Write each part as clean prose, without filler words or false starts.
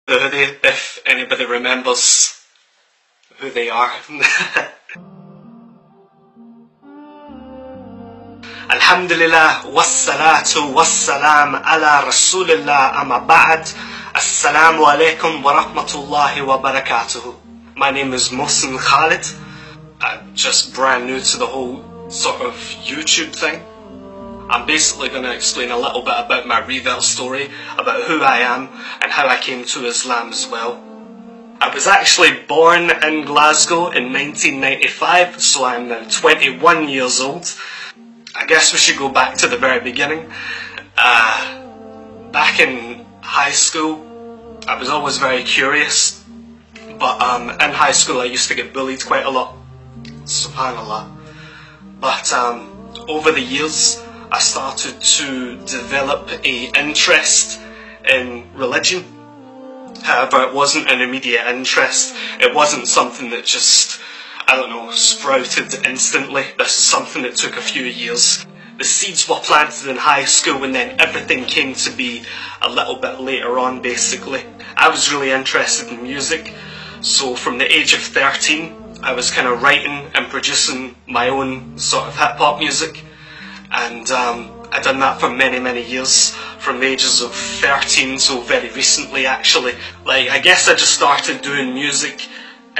Hoodie, if anybody remembers who they are. Alhamdulillah, wassalatu wassalam ala rasulillah, amma ba'd. Assalamu alaikum wa rahmatullahi wa barakatuhu. My name is Mohsen Khalid. I'm just brand new to the whole sort of YouTube thing. I'm basically going to explain a little bit about my reveal story, about who I am and how I came to Islam as well. I was actually born in Glasgow in 1995, so I'm now 21 years old. I guess we should go back to the very beginning. Back in high school, I was always very curious, but in high school I used to get bullied quite a lot, subhanallah. But over the years, I started to develop an interest in religion. However, it wasn't an immediate interest. It wasn't something that just, I don't know, sprouted instantly. This is something that took a few years. The seeds were planted in high school and then everything came to be a little bit later on, basically. I was really interested in music, so from the age of 13, I was kind of writing and producing my own sort of hip-hop music. And I'd done that for many years, from the ages of 13, so very recently actually. Like, I guess I just started doing music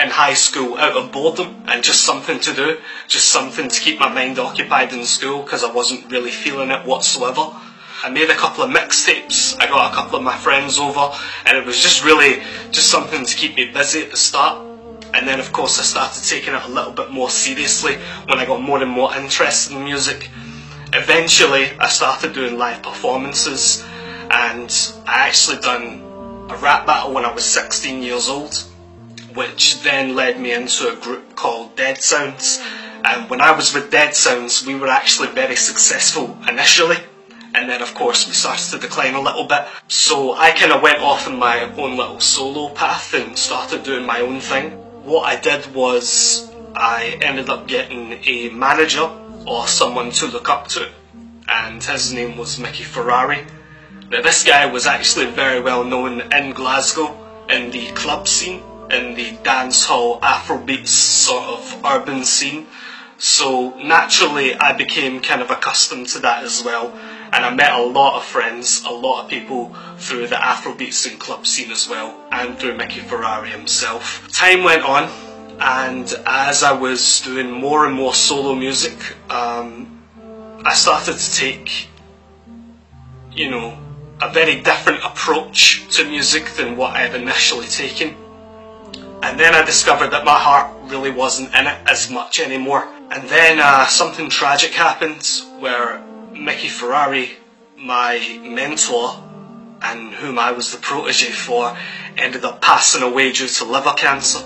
in high school out of boredom and just something to do, just something to keep my mind occupied in school because I wasn't really feeling it whatsoever. I made a couple of mixtapes, I got a couple of my friends over, and it was just really just something to keep me busy at the start. And then of course I started taking it a little bit more seriously when I got more and more interested in music. Eventually I started doing live performances, and I actually done a rap battle when I was 16 years old, which then led me into a group called Dead Sounds. And when I was with Dead Sounds, we were actually very successful initially, and then of course we started to decline a little bit. So I kind of went off on my own little solo path and started doing my own thing. What I did was I ended up getting a manager or someone to look up to, and his name was Mickey Ferrari. Now this guy was actually very well known in Glasgow in the club scene, in the dancehall Afrobeats sort of urban scene, so naturally I became kind of accustomed to that as well, and I met a lot of friends, a lot of people through the Afrobeats and club scene as well, and through Mickey Ferrari himself. Time went on, and as I was doing more and more solo music, I started to take, you know, a very different approach to music than what I had initially taken. And then I discovered that my heart really wasn't in it as much anymore. And then something tragic happened where Mickey Ferrari, my mentor, and whom I was the protege for, ended up passing away due to liver cancer.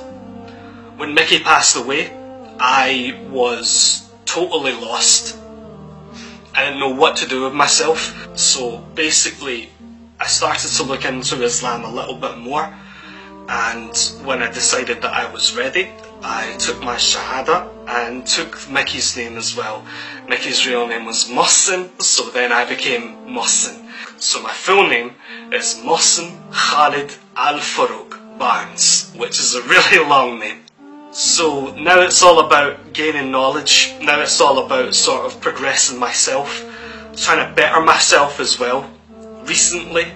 When Mickey passed away, I was totally lost. I didn't know what to do with myself, so basically I started to look into Islam a little bit more, and when I decided that I was ready, I took my Shahada and took Mickey's name as well. Mickey's real name was Mohsen, so then I became Mohsen. So my full name is Mohsen Khalid Al-Farouk Barnes, which is a really long name. So now it's all about gaining knowledge, now it's all about sort of progressing myself, trying to better myself as well. Recently,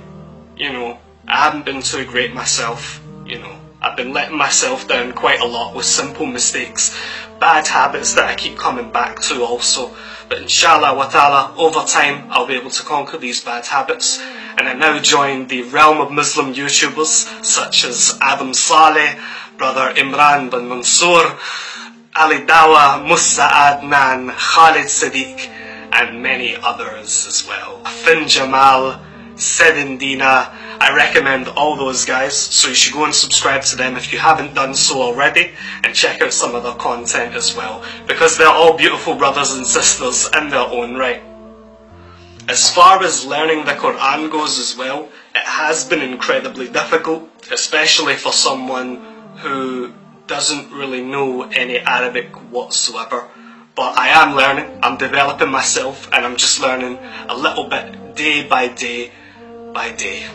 you know, I haven't been too great myself, you know, I've been letting myself down quite a lot with simple mistakes, bad habits that I keep coming back to also, but inshallah wa ta'ala, over time I'll be able to conquer these bad habits, and I now join the realm of Muslim YouTubers such as Adam Saleh, Brother Imran bin Mansour, Ali Dawa, Musa Adnan, Khalid Sadiq, and many others as well. Fin Jamal, Sedin Dina, I recommend all those guys, so you should go and subscribe to them if you haven't done so already, and check out some of their content as well, because they're all beautiful brothers and sisters in their own right. As far as learning the Quran goes as well, it has been incredibly difficult, especially for someone who doesn't really know any Arabic whatsoever. But I am learning, I'm developing myself, and I'm just learning a little bit day by day by day.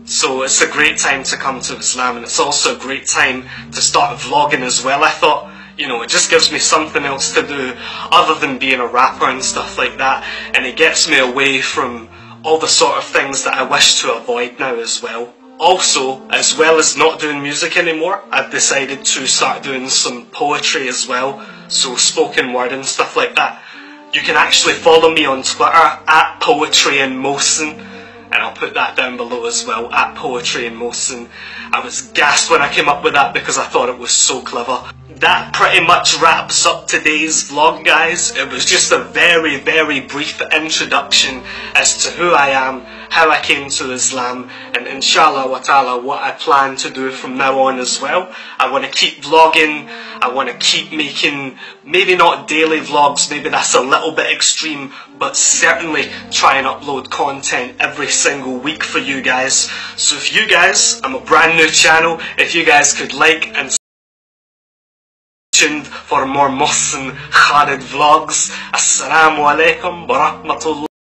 So it's a great time to come to Islam, and it's also a great time to start vlogging as well. I thought, you know, it just gives me something else to do other than being a rapper and stuff like that, and it gets me away from all the sort of things that I wish to avoid now as well. Also, as well as not doing music anymore, I've decided to start doing some poetry as well, so spoken word and stuff like that. You can actually follow me on Twitter at PoetryInMotion, and I'll put that down below as well, at PoetryInMotion. I was gassed when I came up with that because I thought it was so clever. That pretty much wraps up today's vlog, guys. It was just a very, very brief introduction as to who I am, how I came to Islam, and inshallah wa ta'ala what I plan to do from now on as well. I want to keep vlogging, I want to keep making, maybe not daily vlogs, maybe that's a little bit extreme, but certainly try and upload content every single week for you guys. So if you guys, I'm a brand new channel, if you guys could like and tuned for more Mohsen Khalid vlogs. Assalamu alaikum wa rahmatullah.